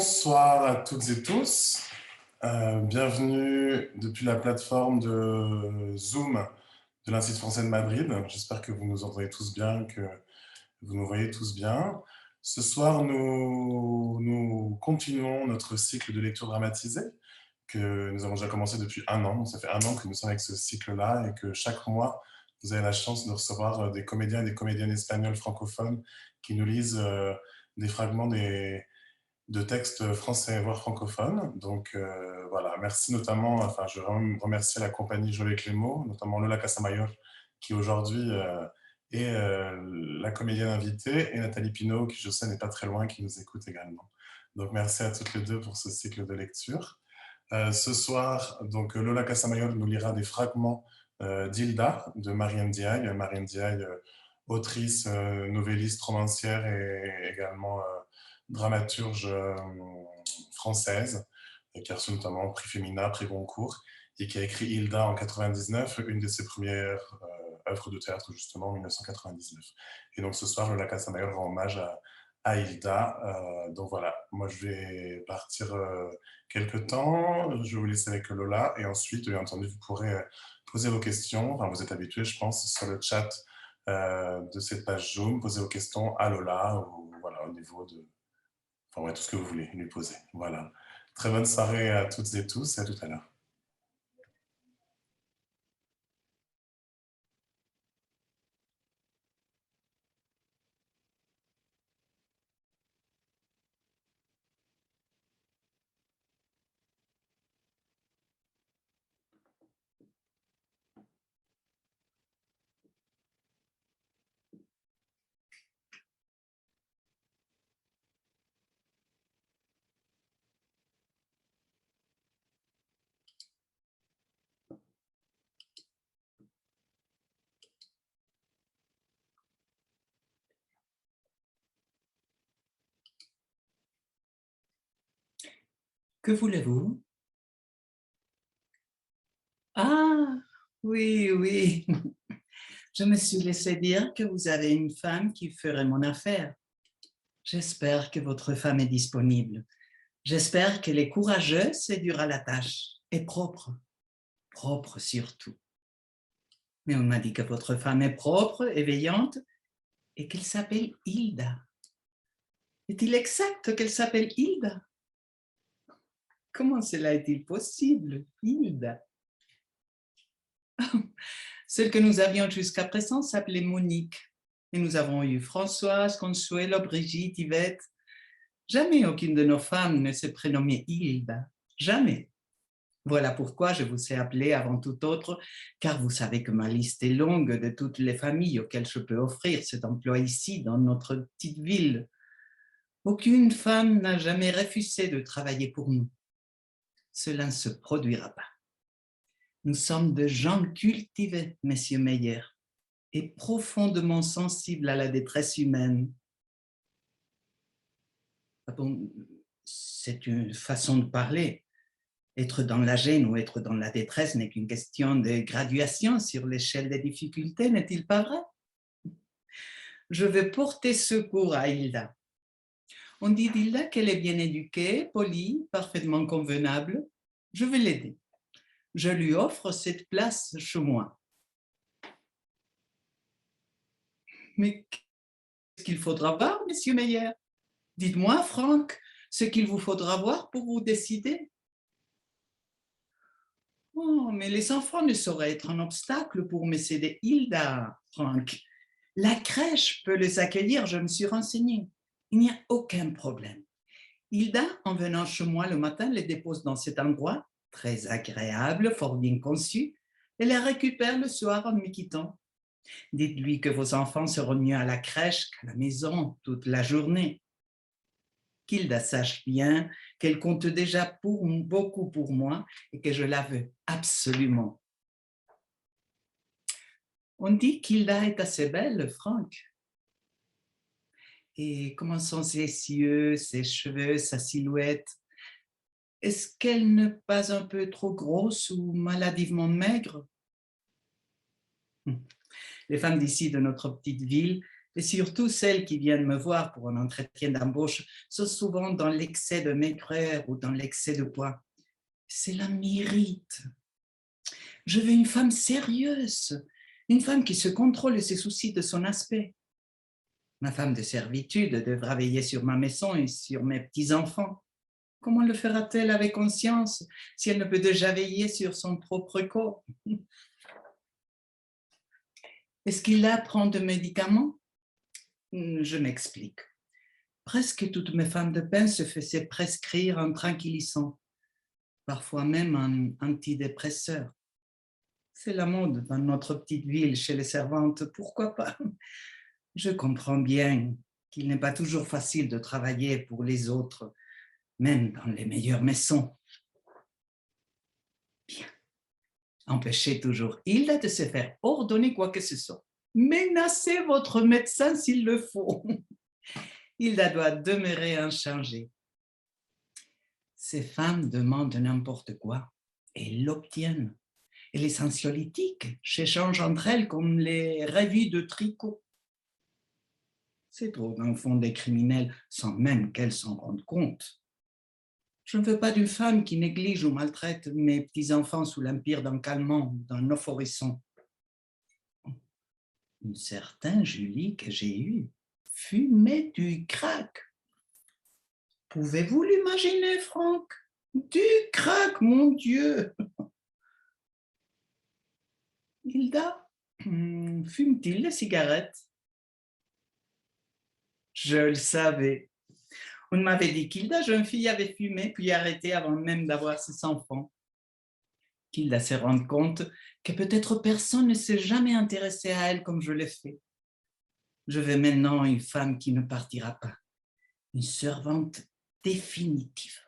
Bonsoir à toutes et tous. Bienvenue depuis la plateforme de Zoom de l'Institut français de Madrid. J'espère que vous nous entendez tous bien, que vous nous voyez tous bien. Ce soir, nous continuons notre cycle de lecture dramatisée que nous avons déjà commencé depuis un an. Ça fait un an que nous sommes avec ce cycle-là et que chaque mois, vous avez la chance de recevoir des comédiens et des comédiennes espagnols francophones qui nous lisent des fragments de textes français, voire francophones. Donc voilà, merci notamment, enfin je remercie la compagnie Jolie Clément, notamment Lola Casamayor, qui aujourd'hui est la comédienne invitée, et Nathalie Pinault, qui je sais n'est pas très loin, qui nous écoute également. Donc merci à toutes les deux pour ce cycle de lecture. Ce soir, donc Lola Casamayor nous lira des fragments d'Hilda, de Marianne Diaye. Marianne Diaye, autrice, novelliste, romancière et également dramaturge française, qui a reçu notamment prix Femina, prix Goncourt, et qui a écrit Hilda en 99, une de ses premières œuvres de théâtre justement en 1999. Et donc ce soir, Lola Casamayor rend hommage à Hilda. Donc voilà, moi je vais partir quelques temps, je vais vous laisser avec Lola, et ensuite, bien entendu, vous pourrez poser vos questions, enfin vous êtes habitués, je pense, sur le chat de cette page Zoom, poser vos questions à Lola, ou voilà, au niveau de, enfin ouais, tout ce que vous voulez lui poser. Voilà. Très bonne soirée à toutes et tous, et à tout à l'heure. Que voulez-vous? Ah, oui, oui. Je me suis laissé dire que vous avez une femme qui ferait mon affaire. J'espère que votre femme est disponible. J'espère qu'elle est courageuse et dure à la tâche. Et propre. Propre surtout. Mais on m'a dit que votre femme est propre, éveillante, et qu'elle s'appelle Hilda. Est-il exact qu'elle s'appelle Hilda? Comment cela est-il possible, Hilda? Celle que nous avions jusqu'à présent s'appelait Monique. Et nous avons eu Françoise, Consuelo, Brigitte, Yvette. Jamais aucune de nos femmes ne s'est prénommée Hilda. Jamais. Voilà pourquoi je vous ai appelé avant tout autre, car vous savez que ma liste est longue de toutes les familles auxquelles je peux offrir cet emploi ici, dans notre petite ville. Aucune femme n'a jamais refusé de travailler pour nous. Cela ne se produira pas. Nous sommes de gens cultivés, messieurs Meyer, et profondément sensibles à la détresse humaine. Bon, c'est une façon de parler. Être dans la gêne ou être dans la détresse n'est qu'une question de graduation sur l'échelle des difficultés, n'est-il pas vrai? Je vais porter secours à Hilda. On dit d'Hilda qu'elle est bien éduquée, polie, parfaitement convenable. Je vais l'aider. Je lui offre cette place chez moi. Mais qu'est-ce qu'il faudra voir, monsieur Meyer? Dites-moi, Franck, ce qu'il vous faudra voir pour vous décider. Oh, mais les enfants ne sauraient être un obstacle pour me céder Hilda, Franck. La crèche peut les accueillir, je me suis renseignée. Il n'y a aucun problème. Hilda, en venant chez moi le matin, les dépose dans cet endroit, très agréable, fort bien conçu, et les récupère le soir en me quittant. Dites-lui que vos enfants seront mieux à la crèche qu'à la maison toute la journée. Qu'Hilda sache bien qu'elle compte déjà beaucoup pour moi et que je la veux absolument. On dit qu'Hilda est assez belle, Franck. Et comment sont ses yeux, ses cheveux, sa silhouette? Est-ce qu'elle n'est pas un peu trop grosse ou maladivement maigre? Les femmes d'ici, de notre petite ville, Et surtout, celles qui viennent me voir pour un entretien d'embauche sont souvent dans l'excès de maigreur ou dans l'excès de poids. Cela m'irrite. Je veux une femme sérieuse, une femme qui se contrôle et se soucie de son aspect. Ma femme de servitude devra veiller sur ma maison et sur mes petits-enfants. Comment le fera-t-elle avec conscience si elle ne peut déjà veiller sur son propre corps? Est-ce qu'il prend des médicaments? Je m'explique. Presque toutes mes femmes de pain se faisaient prescrire un tranquillisant, parfois même un antidépresseur. C'est la mode dans notre petite ville chez les servantes, pourquoi pas? Je comprends bien qu'il n'est pas toujours facile de travailler pour les autres, même dans les meilleures maisons. Bien. Empêchez toujours Hilda de se faire ordonner quoi que ce soit. Menacez votre médecin s'il le faut. Hilda doit demeurer inchangée. Ces femmes demandent n'importe quoi et l'obtiennent. Et les anxiolytiques s'échangent entre elles comme les revues de tricot. C'est trop dans le fond des criminels sans même qu'elles s'en rendent compte. Je ne veux pas d'une femme qui néglige ou maltraite mes petits-enfants sous l'empire d'un calmant, d'un euphorisson. Une certaine Julie que j'ai eue fumait du crack. Pouvez-vous l'imaginer, Franck? Du crack, mon Dieu! Hilda, fume-t-il les cigarettes? Je le savais. On m'avait dit qu'Hilda, jeune fille, avait fumé puis arrêté avant même d'avoir ses enfants. Qu'Hilda se rende compte que peut-être personne ne s'est jamais intéressé à elle comme je l'ai fait. Je veux maintenant une femme qui ne partira pas, une servante définitive.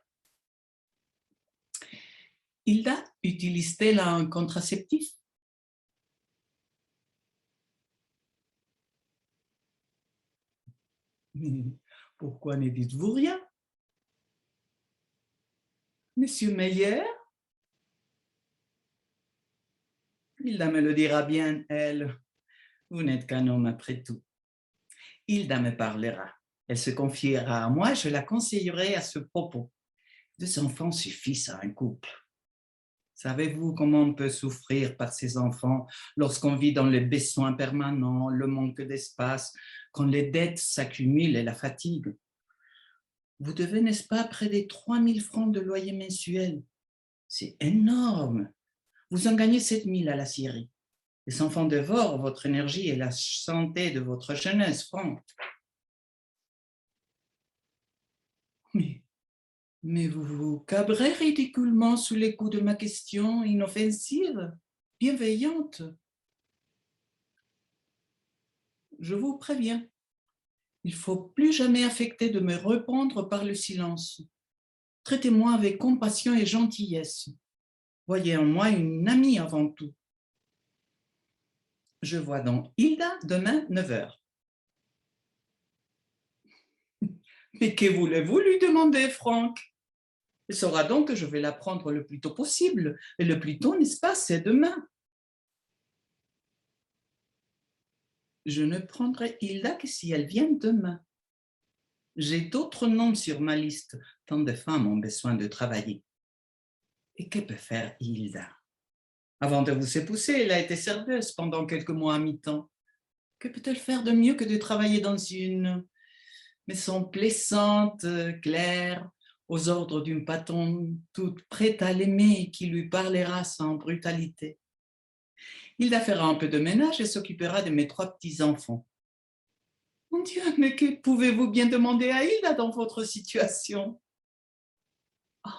Hilda, utilise-t-elle un contraceptif? Pourquoi ne dites-vous rien? Monsieur Meyer? Hilda me le dira bien, elle. Vous n'êtes qu'un homme après tout. Hilda me parlera. Elle se confiera à moi, je la conseillerai à ce propos. 2 enfants suffisent à un couple. Savez-vous comment on peut souffrir par ces enfants lorsqu'on vit dans le besoin permanent, le manque d'espace, quand les dettes s'accumulent et la fatigue? Vous devez, n'est-ce pas, près des 3 000 francs de loyer mensuel. C'est énorme. Vous en gagnez 7 000 à la Syrie. Les enfants dévorent votre énergie et la santé de votre jeunesse, Franck. Mais vous vous cabrez ridiculement sous les coups de ma question inoffensive, bienveillante. Je vous préviens, il ne faut plus jamais affecter de me répondre par le silence. Traitez-moi avec compassion et gentillesse. Voyez en moi une amie avant tout. Je vois donc Hilda demain 9 h. Mais que voulez-vous lui demander, Franck? Elle saura donc que je vais la prendre le plus tôt possible. Et le plus tôt, n'est-ce pas, c'est demain. Je ne prendrai Hilda que si elle vient demain. J'ai d'autres noms sur ma liste, tant de femmes ont besoin de travailler. Et que peut faire Hilda? Avant de vous épouser, elle a été serveuse pendant quelques mois à mi-temps. Que peut-elle faire de mieux que de travailler dans une maison plaisante, claire, aux ordres d'une patronne toute prête à l'aimer et qui lui parlera sans brutalité? Hilda fera un peu de ménage et s'occupera de mes 3 petits-enfants. Mon Dieu, mais que pouvez-vous bien demander à Hilda dans votre situation? Oh,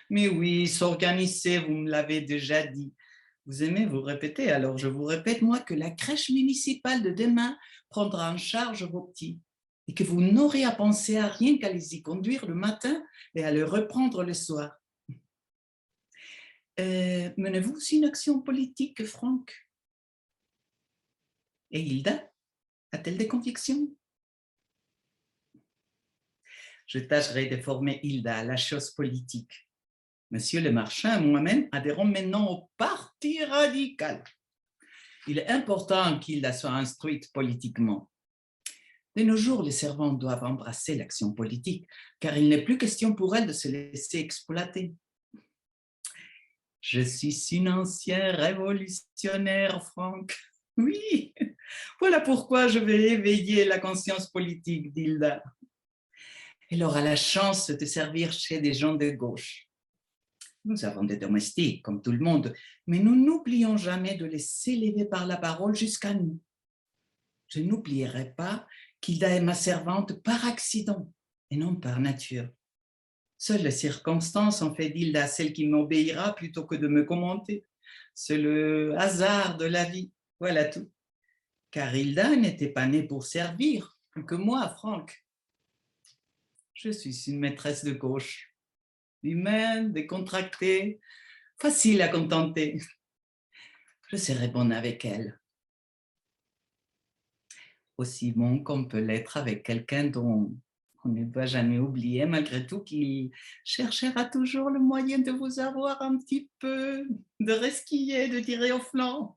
mais oui, s'organiser, vous me l'avez déjà dit. Vous aimez vous répéter, alors je vous répète, moi, que la crèche municipale de demain prendra en charge vos petits et que vous n'aurez à penser à rien qu'à les y conduire le matin et à les reprendre le soir. Menez-vous une action politique, Franck? Et Hilda, a-t-elle des convictions? Je tâcherai de former Hilda à la chose politique. Monsieur le Marchand et moi-même adhérons maintenant au Parti radical. Il est important qu'Hilda soit instruite politiquement. De nos jours, les servantes doivent embrasser l'action politique, car il n'est plus question pour elles de se laisser exploiter. Je suis une ancienne révolutionnaire, Franck. Oui, voilà pourquoi je vais éveiller la conscience politique d'Hilda. Elle aura la chance de servir chez des gens de gauche. Nous avons des domestiques, comme tout le monde, mais nous n'oublions jamais de les élever par la parole jusqu'à nous. Je n'oublierai pas qu'Hilda est ma servante par accident et non par nature. Seules les circonstances ont fait d'Hilda celle qui m'obéira plutôt que de me commenter. C'est le hasard de la vie, voilà tout. Car Hilda n'était pas née pour servir, plus que moi, Franck. Je suis une maîtresse de gauche, humaine, décontractée, facile à contenter. Je serai bonne avec elle. Aussi bon qu'on peut l'être avec quelqu'un dont on ne doit jamais oublier, malgré tout, qu'il cherchera toujours le moyen de vous avoir un petit peu, de resquiller, de tirer au flanc.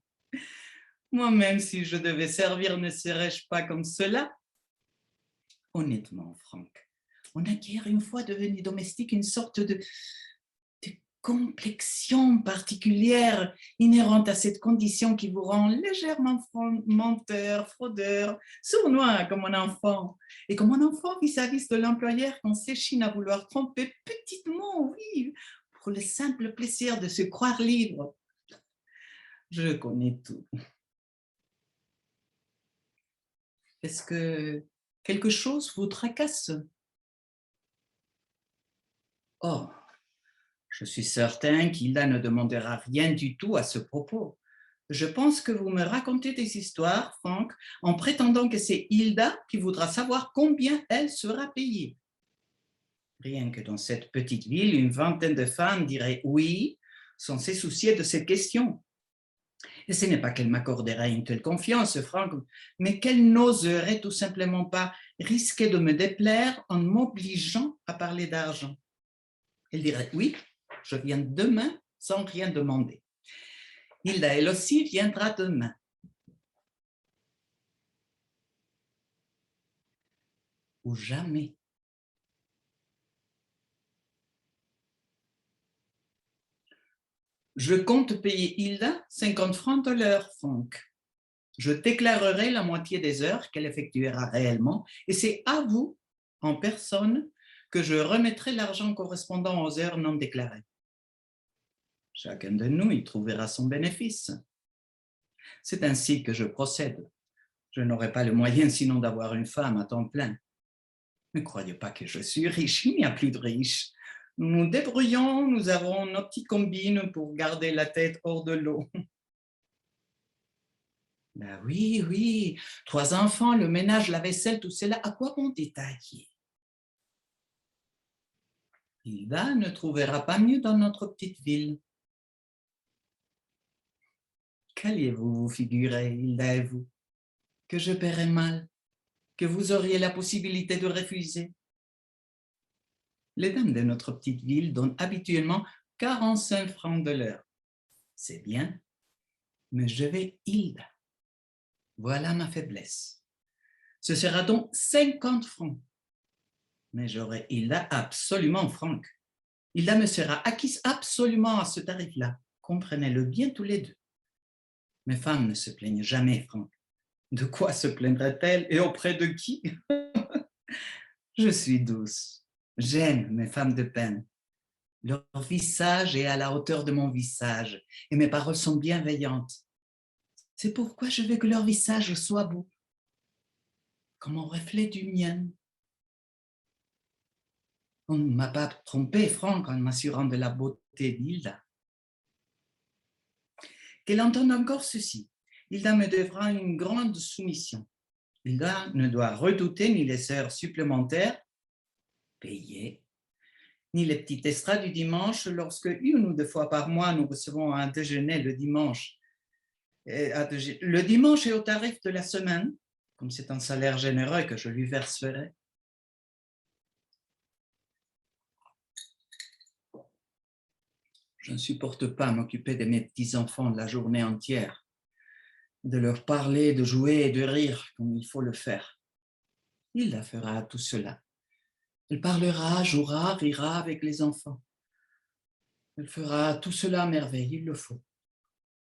Moi-même, si je devais servir, ne serais-je pas comme cela? Honnêtement, Franck, on acquiert une fois devenu domestique une sorte de complexion particulière inhérente à cette condition qui vous rend légèrement menteur, fraudeur, sournois comme un enfant. Et comme un enfant vis-à-vis de l'employeur qu'on s'échine à vouloir tromper petitement, oui, pour le simple plaisir de se croire libre. Je connais tout. Est-ce que quelque chose vous tracasse? Oh, je suis certain qu'Hilda ne demandera rien du tout à ce propos. Je pense que vous me racontez des histoires, Franck, en prétendant que c'est Hilda qui voudra savoir combien elle sera payée. Rien que dans cette petite ville, une vingtaine de femmes diraient oui, sans se soucier de cette question. Et ce n'est pas qu'elle m'accorderait une telle confiance, Franck, mais qu'elle n'oserait tout simplement pas risquer de me déplaire en m'obligeant à parler d'argent. Elle dirait oui, je viens demain sans rien demander. Hilda, elle aussi, viendra demain. Ou jamais. Je compte payer Hilda 50 francs de l'heure, Franck. Je déclarerai la moitié des heures qu'elle effectuera réellement et c'est à vous, en personne, que je remettrai l'argent correspondant aux heures non déclarées. Chacun de nous y trouvera son bénéfice. C'est ainsi que je procède. Je n'aurai pas le moyen sinon d'avoir une femme à temps plein. Ne croyez pas que je suis riche, il n'y a plus de riches. Nous nous débrouillons, nous avons nos petites combines pour garder la tête hors de l'eau. Ben oui, oui, 3 enfants, le ménage, la vaisselle, tout cela, à quoi bon détailler? Hilda ne trouvera pas mieux dans notre petite ville. Qu'alliez-vous vous figurer, Hilda et vous? Que je paierai mal? Que vous auriez la possibilité de refuser? Les dames de notre petite ville donnent habituellement 45 francs de l'heure. C'est bien, mais je vais Hilda. Voilà ma faiblesse. Ce sera donc 50 francs. Mais j'aurai Hilda absolument, Franck. Hilda me sera acquise absolument à ce tarif-là. Comprenez-le bien tous les deux. Mes femmes ne se plaignent jamais, Franck. De quoi se plaindrait-elle et auprès de qui? Je suis douce. J'aime mes femmes de peine. Leur visage est à la hauteur de mon visage et mes paroles sont bienveillantes. C'est pourquoi je veux que leur visage soit beau, comme un reflet du mien. On ne m'a pas trompé, Franck, en m'assurant de la beauté d'Hilda. Qu'elle entende encore ceci. Hilda me devra une grande soumission. Hilda ne doit redouter ni les heures supplémentaires payées, ni les petites estrades du dimanche lorsque 1 ou 2 fois par mois nous recevons un déjeuner le dimanche. Le dimanche est au tarif de la semaine, comme c'est un salaire généreux que je lui verserai. Je ne supporte pas m'occuper de mes petits-enfants la journée entière, de leur parler, de jouer et de rire comme il faut le faire. Hilda fera tout cela. Elle parlera, jouera, rira avec les enfants. Elle fera tout cela à merveille, il le faut.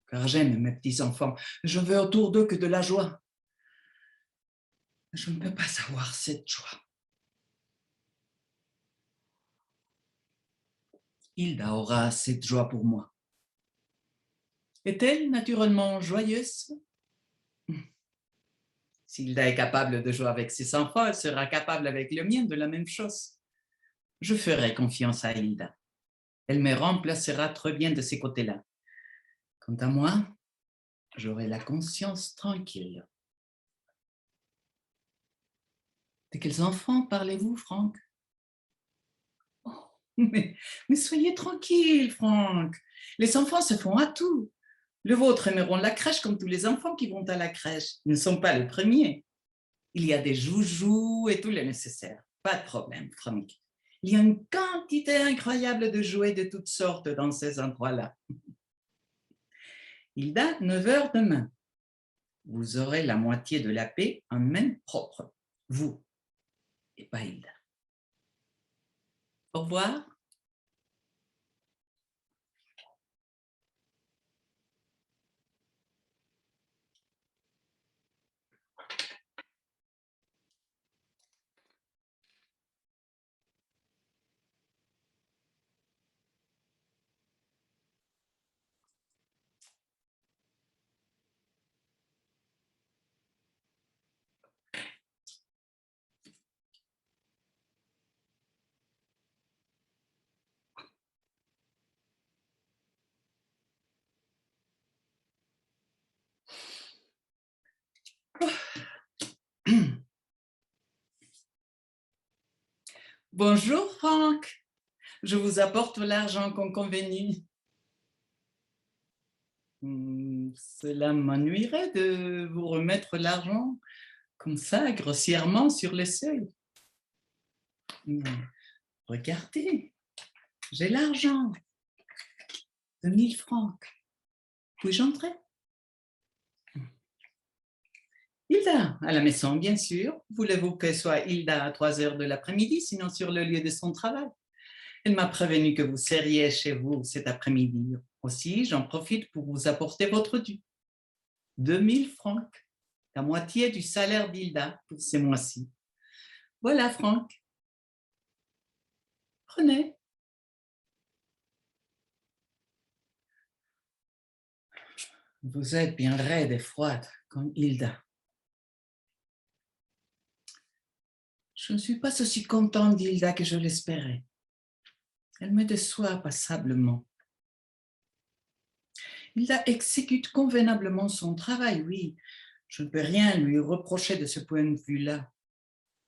Car j'aime mes petits-enfants. Je veux autour d'eux que de la joie. Je ne peux pas avoir cette joie. Hilda aura cette joie pour moi. Est-elle naturellement joyeuse? Si Hilda est capable de jouer avec ses enfants, elle sera capable avec le mien de la même chose. Je ferai confiance à Hilda. Elle me remplacera très bien de ces côtés-là. Quant à moi, j'aurai la conscience tranquille. De quels enfants parlez-vous, Franck? Oh, mais soyez tranquille, Franck. Les enfants se font à tout. Les vôtres aimeront la crèche comme tous les enfants qui vont à la crèche. Ils ne sont pas les premiers. Il y a des joujoux et tout le nécessaire. Pas de problème, Franck. Il y a une quantité incroyable de jouets de toutes sortes dans ces endroits-là. Hilda, 9 heures demain. Vous aurez la moitié de la paix en main propre. Vous et pas Hilda. Au revoir. Bonjour, Franck. Je vous apporte l'argent qu'on convenu. Cela m'ennuierait de vous remettre l'argent comme ça, grossièrement, sur le seuil. Regardez, j'ai l'argent. 2000 francs. Puis-je entrer? Hilda, à la maison, bien sûr. Voulez-vous que soit Hilda à 3 heures de l'après-midi, sinon sur le lieu de son travail? Elle m'a prévenu que vous seriez chez vous cet après-midi. Aussi, j'en profite pour vous apporter votre dû. 2000 francs, la moitié du salaire d'Hilda pour ces mois-ci. Voilà, Franck. Prenez. Vous êtes bien raide et froide, comme Hilda. Je ne suis pas aussi contente d'Hilda que je l'espérais. Elle me déçoit passablement. Hilda exécute convenablement son travail, oui. Je ne peux rien lui reprocher de ce point de vue-là.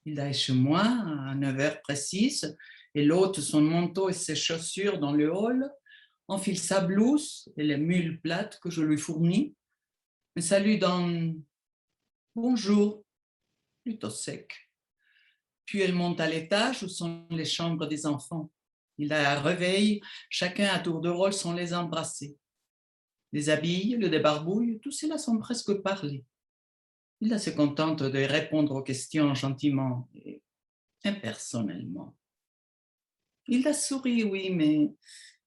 Hilda est chez moi à 9 heures précises, elle ôte son manteau et ses chaussures dans le hall, enfile sa blouse et les mules plates que je lui fournis, me salue dans « bonjour », plutôt sec. Puis elle monte à l'étage où sont les chambres des enfants. Il la réveille, chacun à tour de rôle sans les embrasser. Les habille, le débarbouille, tout cela sont presque parlés. Il se contente de répondre aux questions gentiment et impersonnellement. Il a souri, oui, mais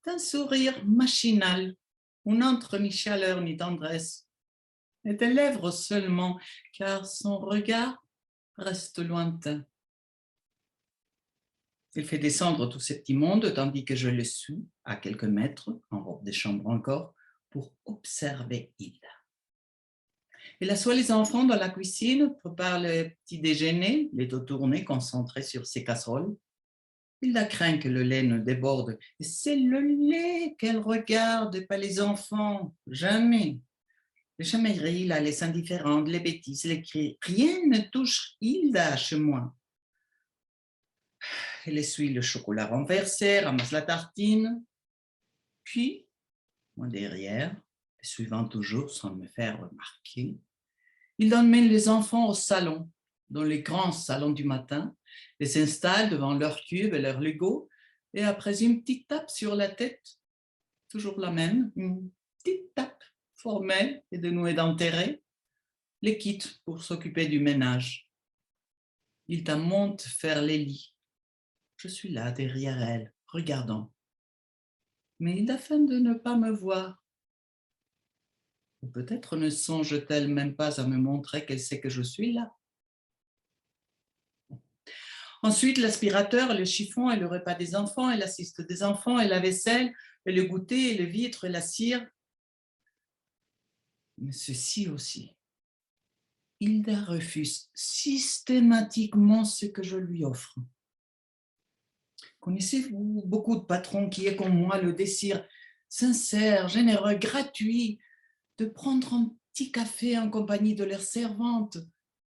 d'un sourire machinal, où n'entre ni chaleur ni tendresse, et des lèvres seulement, car son regard reste lointain. Il fait descendre tout ce petit monde, tandis que je le suis, à quelques mètres, en robe de chambre encore, pour observer Hilda. Il assoit les enfants dans la cuisine, prépare le petit déjeuner, les dos tournés, concentrés sur ses casseroles. Hilda craint que le lait ne déborde. Et c'est le lait qu'elle regarde, pas les enfants. Jamais. Les chamailleries, là, les indifférentes, les bêtises, les cris. Rien ne touche Hilda chez moi. Elle essuie le chocolat renversé, ramasse la tartine. Puis, moi derrière, suivant toujours sans me faire remarquer, il emmène les enfants au salon, dans les grands salons du matin, les installe devant leur tube et leur Lego, et après une petite tape sur la tête, toujours la même, une petite tape formelle et dénouée d'intérêt, les quitte pour s'occuper du ménage. Hilda monte faire les lits. Je suis là, derrière elle, regardant. Mais Hilda feint de ne pas me voir. Ou peut-être ne songe-t-elle même pas à me montrer qu'elle sait que je suis là. Ensuite, l'aspirateur, le chiffon et le repas des enfants et l'assiste des enfants et la vaisselle et le goûter et le vitre et la cire. Mais ceci aussi. Hilda refuse systématiquement ce que je lui offre. Connaissez-vous beaucoup de patrons qui aient comme moi le désir sincère, généreux, gratuit de prendre un petit café en compagnie de leurs servantes,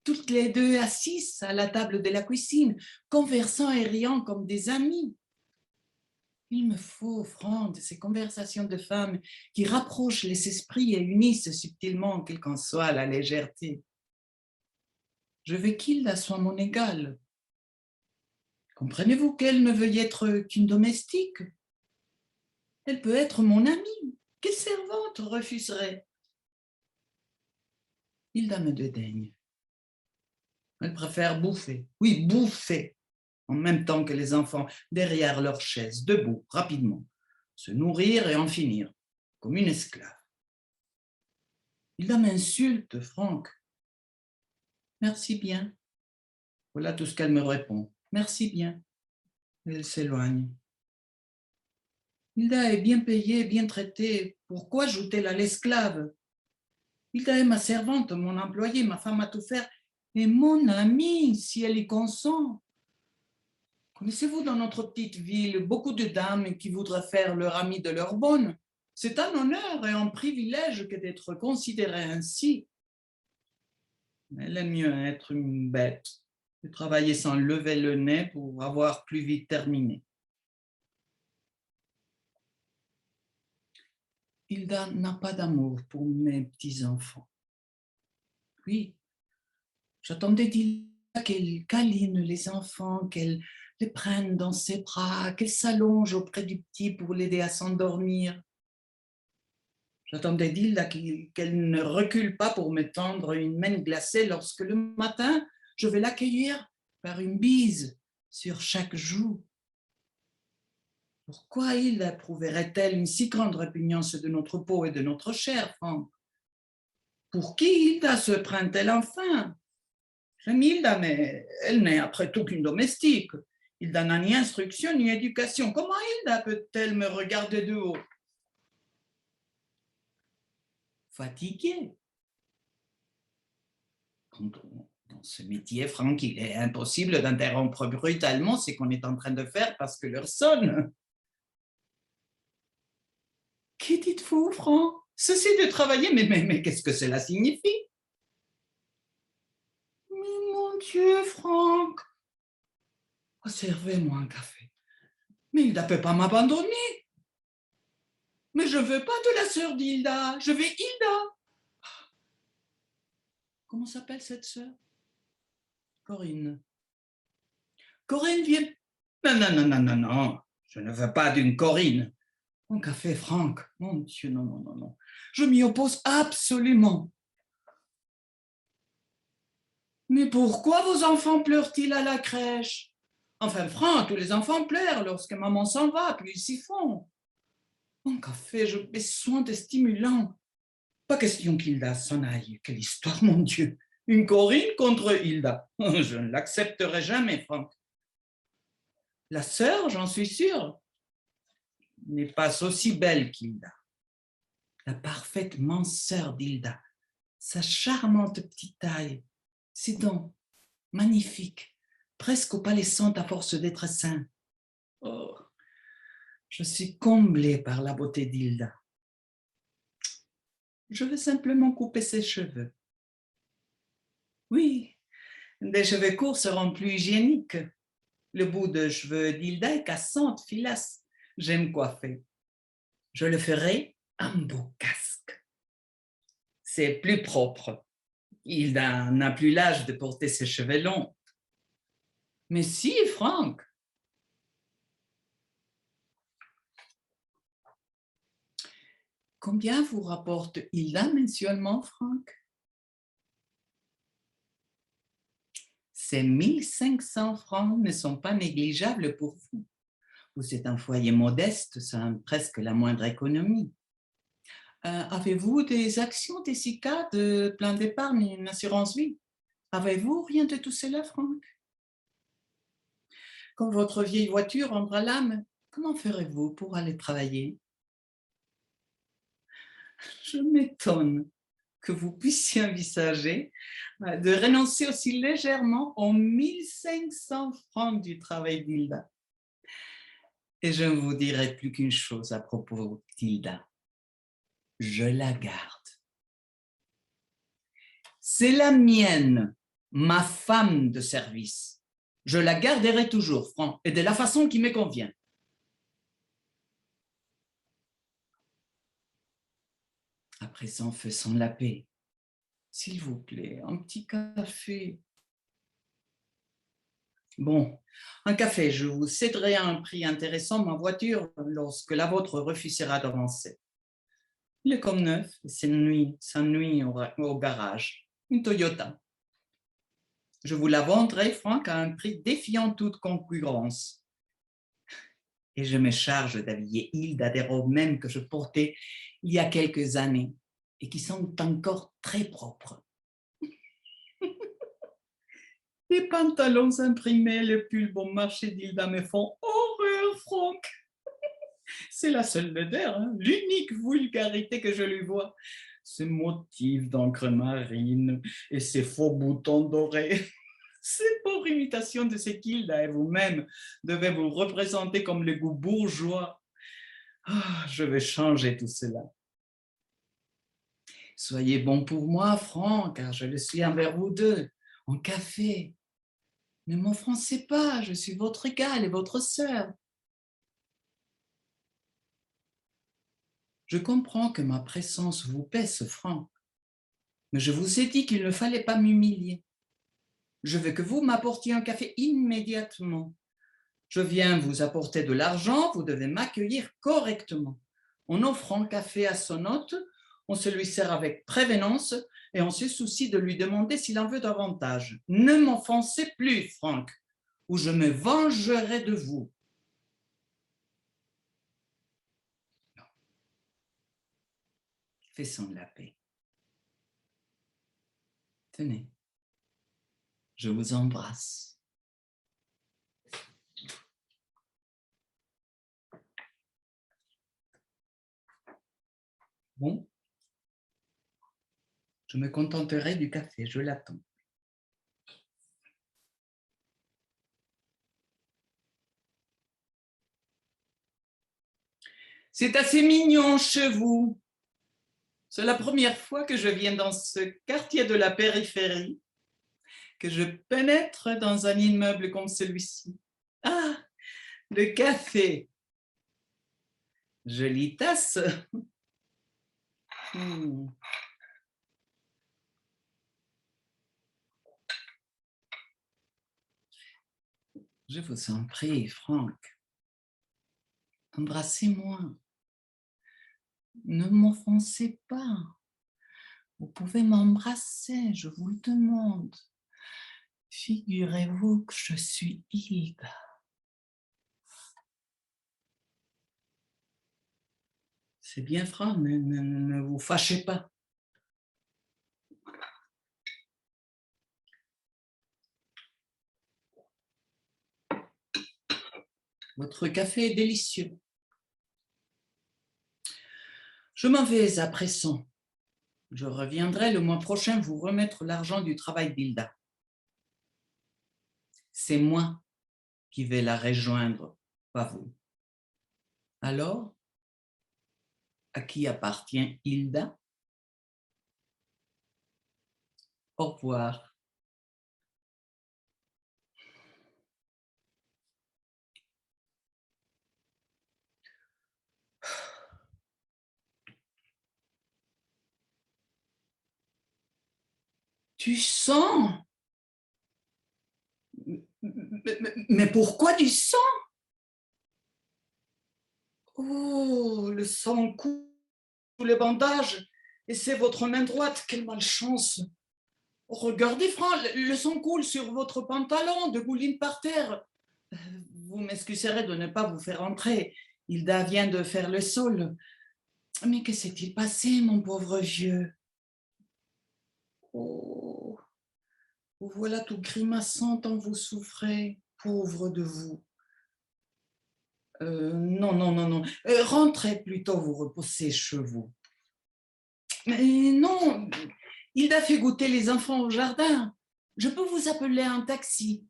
toutes les deux assises à la table de la cuisine, conversant et riant comme des amis. Il me faut, Franck, de ces conversations de femmes qui rapprochent les esprits et unissent subtilement, quelle qu'en soit la légèreté. Je veux qu'Hilda soit mon égale. Comprenez-vous qu'elle ne veuille être qu'une domestique? Elle peut être mon amie. Quelle servante refuserait? Hilda me dédaigne. Elle préfère bouffer. Oui, bouffer. En même temps que les enfants, derrière leur chaise, debout, rapidement. Se nourrir et en finir, comme une esclave. Hilda m'insulte, Franck. Merci bien. Voilà tout ce qu'elle me répond. Merci bien. Et elle s'éloigne. Hilda est bien payée, bien traitée. Pourquoi ajouter-la à l'esclave? Hilda est ma servante, mon employée, ma femme à tout faire, et mon amie, si elle y consent. Connaissez-vous dans notre petite ville beaucoup de dames qui voudraient faire leur amie de leur bonne? C'est un honneur et un privilège que d'être considérée ainsi. Mais elle aime mieux être une bête et travailler sans lever le nez pour avoir plus vite terminé. Hilda n'a pas d'amour pour mes petits-enfants. Oui, j'attendais d'Hilda qu'elle câline les enfants, qu'elle les prenne dans ses bras, qu'elle s'allonge auprès du petit pour l'aider à s'endormir. J'attendais d'Hilda qu'elle ne recule pas pour me tendre une main glacée lorsque le matin, je vais l'accueillir par une bise sur chaque joue. Pourquoi Hilda éprouverait-elle une si grande répugnance de notre peau et de notre chair, Franck? Pour qui Hilda se prend-elle enfin? J'aime Hilda, mais elle n'est après tout qu'une domestique. Hilda n'a ni instruction ni éducation. Comment Hilda peut-elle me regarder de haut? Fatiguée. Dans ce métier, Franck, il est impossible d'interrompre brutalement ce qu'on est en train de faire parce que l'heure sonne. Qui dites-vous, Franck? Ceci de travailler, mais qu'est-ce que cela signifie? Mais mon Dieu, Franck, servez-moi un café. Mais il ne peut pas m'abandonner. Mais je ne veux pas de la sœur d'Hilda, je veux Hilda. Comment s'appelle cette sœur? Corinne. Corinne vient. Non, non, non, non, non, non. Je ne veux pas d'une Corinne. Un café, Franck. Mon Dieu, non, non, non, non. Je m'y oppose absolument. Mais pourquoi vos enfants pleurent-ils à la crèche? Enfin, Franck, tous les enfants pleurent lorsque maman s'en va, puis ils s'y font. Un café, j'ai besoin de stimulants. Pas question qu'Hilda s'en aille. Quelle histoire, mon Dieu. Une Corinne contre Hilda. Je ne l'accepterai jamais, Franck. La sœur, j'en suis sûre, n'est pas aussi belle qu'Hilda. La parfaite minceur d'Hilda, sa charmante petite taille, ses dents magnifiques, presque opalescentes à force d'être sain. Oh, je suis comblée par la beauté d'Hilda. Je veux simplement couper ses cheveux. Oui, des cheveux courts seront plus hygiéniques. Le bout de cheveux d'Hilda est cassante, filasse. J'aime coiffer. Je le ferai en beau casque. C'est plus propre. Hilda n'a plus l'âge de porter ses cheveux longs. Mais si, Franck. Combien vous rapporte Hilda mensuellement, Franck? Ces 1500 francs ne sont pas négligeables pour vous. Vous êtes un foyer modeste, c'est presque la moindre économie. Avez-vous des actions, des SICA, de plan d'épargne, une assurance vie? Avez-vous rien de tout cela, Franck? Quand votre vieille voiture rendra l'âme, comment ferez-vous pour aller travailler? Je m'étonne que vous puissiez envisager de renoncer aussi légèrement aux 1500 francs du travail d'Hilda. Et je ne vous dirai plus qu'une chose à propos d'Hilda. Je la garde. C'est la mienne, ma femme de service. Je la garderai toujours, Franck, et de la façon qui me convient. À présent, faisons la paix. S'il vous plaît, un petit café. Bon, un café, je vous céderai à un prix intéressant ma voiture lorsque la vôtre refusera d'avancer. Il est comme neuf, s'ennuie au garage. Une Toyota. Je vous la vendrai, Franck, à un prix défiant toute concurrence. Et je me charge d'habiller Hilda des robes mêmes que je portais il y a quelques années et qui sont encore très propres. Les pantalons imprimés, les pulls bon marché d'Hilda me font horreur, Franck. C'est la seule laideur, hein, l'unique vulgarité que je lui vois. Ces motifs d'encre marine et ces faux boutons dorés. C'est pour imitation de ce qu'Hilda et vous-même devez vous représenter comme le goût bourgeois. Ah, je vais changer tout cela. Soyez bon pour moi, Franck, car je le suis envers vous deux. En café. Ne m'offensez pas, je suis votre égale et votre sœur. Je comprends que ma présence vous pèse, Franck, mais je vous ai dit qu'il ne fallait pas m'humilier. Je veux que vous m'apportiez un café immédiatement. Je viens vous apporter de l'argent, vous devez m'accueillir correctement. En offrant un café à son hôte, on se lui sert avec prévenance et on se soucie de lui demander s'il en veut davantage. Ne m'offensez plus, Franck, ou je me vengerai de vous. Non. Faisons la paix. Tenez, je vous embrasse. Bon, je me contenterai du café, je l'attends. C'est assez mignon chez vous. C'est la première fois que je viens dans ce quartier de la périphérie, que je pénètre dans un immeuble comme celui-ci. Ah, le café. Jolie tasse. Je vous en prie, Franck. Embrassez-moi. Ne m'offensez pas. Vous pouvez m'embrasser, je vous le demande. Figurez-vous que je suis Hilda. C'est bien, Franck, ne vous fâchez pas. Votre café est délicieux. Je m'en vais à présent. Je reviendrai le mois prochain vous remettre l'argent du travail d'Hilda. C'est moi qui vais la rejoindre, pas vous. Alors, à qui appartient Hilda? Au revoir. Du sang? Mais pourquoi du sang? Oh, le sang coule sous les bandages et c'est votre main droite, quelle malchance! Regardez, Franck, le sang coule sur votre pantalon, dégouline par terre. Vous m'excuserez de ne pas vous faire entrer. Hilda vient de faire le sol. Mais que s'est-il passé, mon pauvre vieux? Oh, vous voilà tout grimaçant tant vous souffrez, pauvre de vous. Non, non, non, non. Rentrez plutôt vous reposer chez vous. Mais non, Hilda fait goûter les enfants au jardin. Je peux vous appeler un taxi.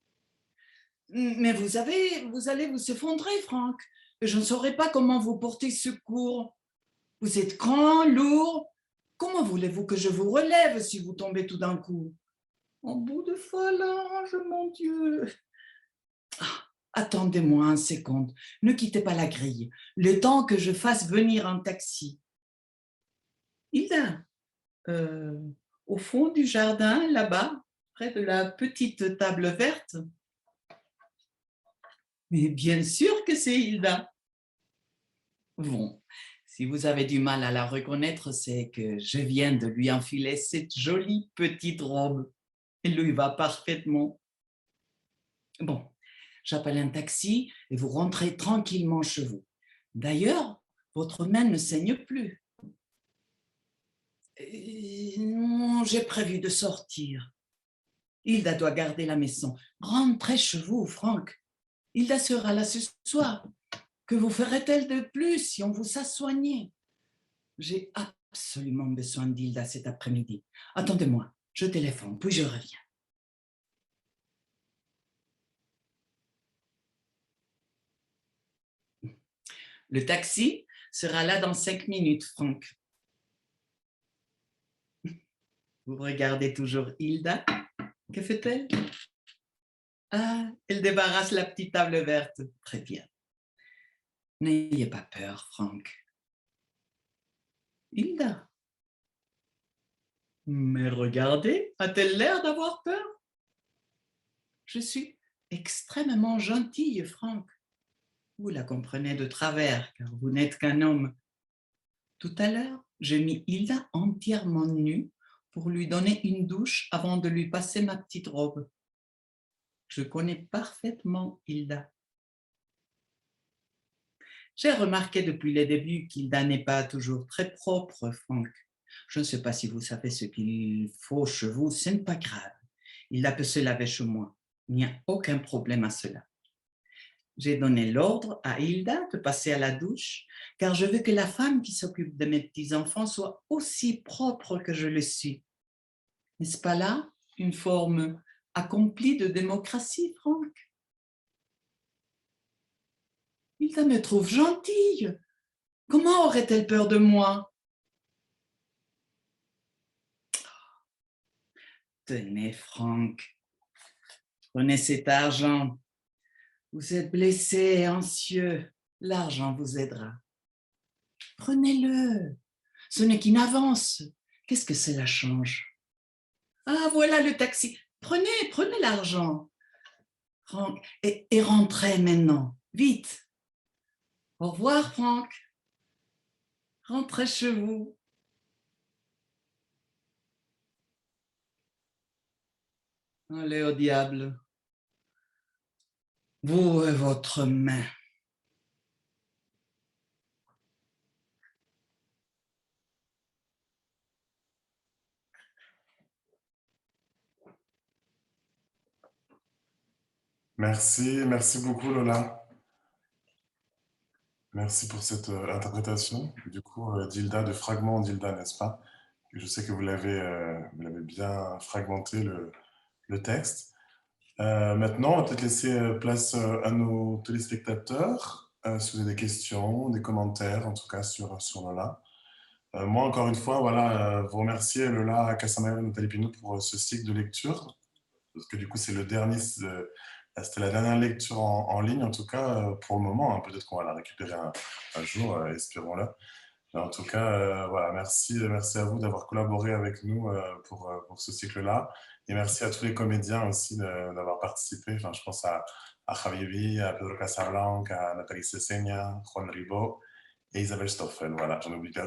Mais vous allez vous effondrer, Franck. Je ne saurais pas comment vous porter secours. Vous êtes grand, lourd. Comment voulez-vous que je vous relève si vous tombez tout d'un coup? En bout de phalange, mon Dieu. Ah, attendez-moi un seconde. Ne quittez pas la grille. Le temps que je fasse venir un taxi. Hilda, euh, au fond du jardin, là-bas, près de la petite table verte. Mais bien sûr que c'est Hilda. Bon, si vous avez du mal à la reconnaître, c'est que je viens de lui enfiler cette jolie petite robe. Elle lui va parfaitement. Bon, j'appelle un taxi et vous rentrez tranquillement chez vous. D'ailleurs, votre main ne saigne plus. Non, j'ai prévu de sortir. Hilda doit garder la maison. Rentrez chez vous, Franck. Hilda sera là ce soir. Que vous ferait-elle de plus si on vous a soigné? J'ai absolument besoin d'Hilda cet après-midi. Attendez-moi, je téléphone, puis je reviens. Le taxi sera là dans 5 minutes, Franck. Vous regardez toujours Hilda. Que fait-elle? Ah, elle débarrasse la petite table verte. Très bien. N'ayez pas peur, Franck. Hilda. Mais regardez, a-t-elle l'air d'avoir peur? Je suis extrêmement gentille, Franck. Vous la comprenez de travers, car vous n'êtes qu'un homme. Tout à l'heure, j'ai mis Hilda entièrement nue pour lui donner une douche avant de lui passer ma petite robe. Je connais parfaitement Hilda. J'ai remarqué depuis le début qu'Hilda n'est pas toujours très propre, Franck. Je ne sais pas si vous savez ce qu'il faut chez vous, ce n'est pas grave. Hilda peut se laver chez moi. Il n'y a aucun problème à cela. J'ai donné l'ordre à Hilda de passer à la douche, car je veux que la femme qui s'occupe de mes petits-enfants soit aussi propre que je le suis. N'est-ce pas là une forme accomplie de démocratie, Franck? Hilda me trouve gentille. Comment aurait-elle peur de moi? Tenez, Franck, prenez cet argent. Vous êtes blessé et anxieux. L'argent vous aidera. Prenez-le. Ce n'est qu'une avance. Qu'est-ce que cela change? Ah, voilà le taxi. Prenez l'argent. Franck, et rentrez maintenant. Vite. Au revoir, Franck. Rentrez chez vous. Allez au diable. Vous et votre main. Merci beaucoup Lola. Merci pour cette interprétation, du coup, d'Hilda, de fragment d'Hilda, n'est-ce pas? Je sais que vous l'avez bien fragmenté le texte. Maintenant, on va peut-être laisser place à nos téléspectateurs, si vous avez des questions, des commentaires, en tout cas sur Lola. Moi, encore une fois, voilà, vous remercier Lola Casamayo et Nathalie Pinot pour ce cycle de lecture, parce que du coup, c'est le dernier, c'était la dernière lecture en ligne, en tout cas, pour le moment. Hein. Peut-être qu'on va la récupérer un jour, espérons-le. Mais en tout cas, voilà, merci à vous d'avoir collaboré avec nous pour ce cycle-là. Et merci à tous les comédiens aussi d'avoir participé. Enfin, je pense à Javier, à Pedro Casablanca, à Nathalie Cesseña, Juan Ribot et Isabelle Stoffel. Voilà,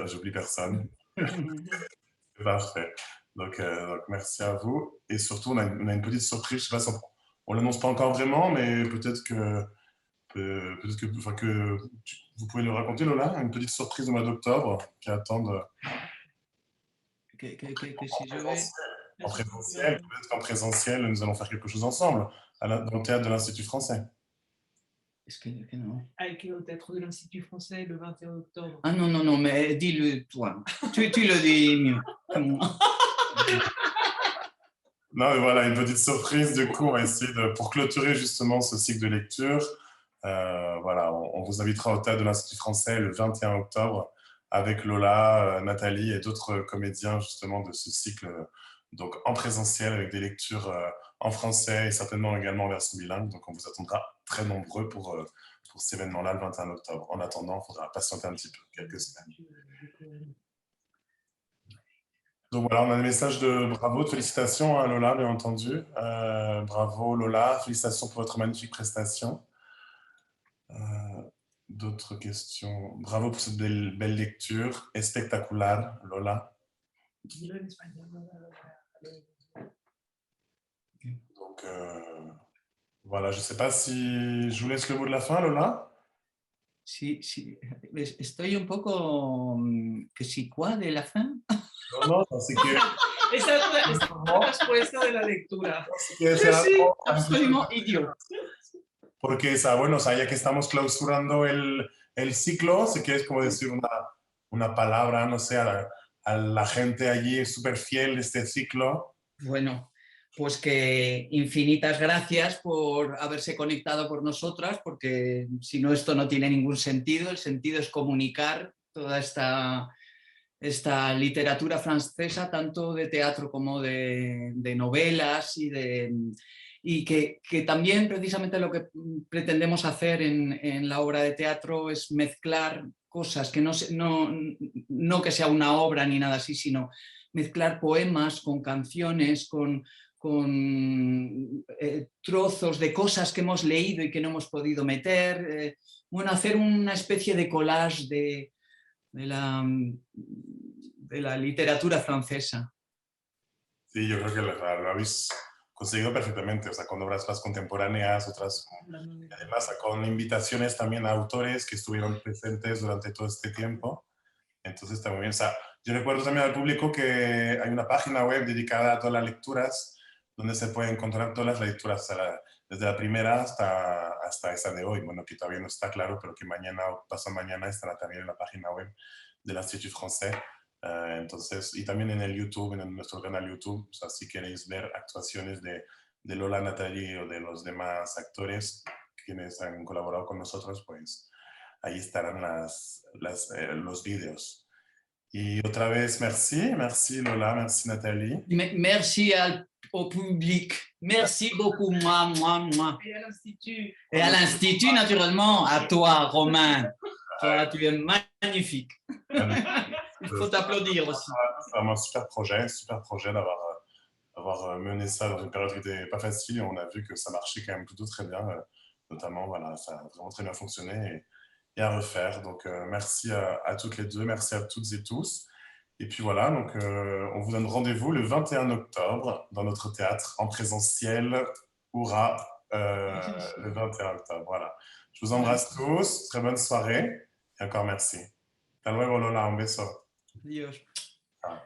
j'oublie personne. C'est parfait. Donc, merci à vous. Et surtout, on a une petite surprise. Je sais pas si on l'annonce pas encore vraiment, mais peut-être que, enfin, vous pouvez le raconter, Lola, une petite surprise au mois d'octobre qui attendent Que si je vais... en présentiel. Peut-être qu'en présentiel, nous allons faire quelque chose ensemble dans le théâtre de l'Institut français. Est-ce que non? Avec au théâtre de l'Institut français le 21 octobre. Ah non, non, non, mais dis-le toi. Tu le dis mieux que moi. Non, mais voilà, une petite surprise. Du coup, on va essayer pour clôturer justement ce cycle de lecture. Voilà, on vous invitera au théâtre de l'Institut français le 21 octobre avec Lola, Nathalie et d'autres comédiens justement de ce cycle, donc en présentiel avec des lectures en français et certainement également en version bilingue. Donc on vous attendra très nombreux pour cet événement-là le 21 octobre. En attendant, il faudra patienter un petit peu, quelques semaines. Donc voilà, on a un message de bravo, de félicitations à Lola, bien entendu. Bravo Lola, félicitations pour votre magnifique prestation. D'autres questions? Bravo pour cette belle lecture. Espectacular, Lola. Donc voilà, je ne sais pas si je vous laisse le mot de la fin, Lola. Sí, estoy un poco que si quoi de la fin. No, así que... Esa es la respuesta de la lectura. Je suis absolument idiot. Porque, bueno, ya que estamos clausurando el ciclo, si quieres como decir una palabra, no sé, a la gente allí súper fiel de este ciclo. Bueno, pues que infinitas gracias por haberse conectado por nosotras, porque si no esto no tiene ningún sentido. El sentido es comunicar toda esta literatura francesa, tanto de teatro como de novelas y que también precisamente lo que pretendemos hacer en la obra de teatro es mezclar cosas, que no que sea una obra ni nada así, sino mezclar poemas con canciones, con trozos de cosas que hemos leído y que no hemos podido meter, bueno, hacer una especie de collage de la literatura francesa. Sí, yo creo que lo habéis conseguido perfectamente, o sea, con obras más contemporáneas, otras, además con invitaciones también a autores que estuvieron presentes durante todo este tiempo. Entonces está muy bien. O sea, yo recuerdo también al público que hay una página web dedicada a todas las lecturas, donde se pueden encontrar todas las lecturas, desde la primera hasta esa de hoy. Bueno, que todavía no está claro, pero que mañana o pasado mañana estará también en la página web del Institut Français. Entonces, y también en el YouTube, en nuestro canal YouTube, o sea, si queréis ver actuaciones de Lola, Nathalie o de los demás actores quienes han colaborado con nosotros, pues ahí estarán los vídeos. Y otra vez, merci Lola, merci Nathalie. Merci au public, merci beaucoup, moi. Et à l'Institut. Et à l'Institut, naturellement, à toi, Romain. Toi, tu es magnifique. Il faut t'applaudir aussi. C'est vraiment un super projet d'avoir mené ça dans une période qui n'était pas facile. Et on a vu que ça marchait quand même plutôt très bien. Notamment, voilà, ça a vraiment très bien fonctionné et à refaire. Donc, merci à toutes les deux, merci à toutes et tous. Et puis voilà, donc on vous donne rendez-vous le 21 octobre dans notre théâtre en présentiel, Hourra, le 21 octobre. Voilà. Je vous embrasse tous, très bonne soirée et encore merci. Hasta luego, Lola, un beso. Adiós. Ciao.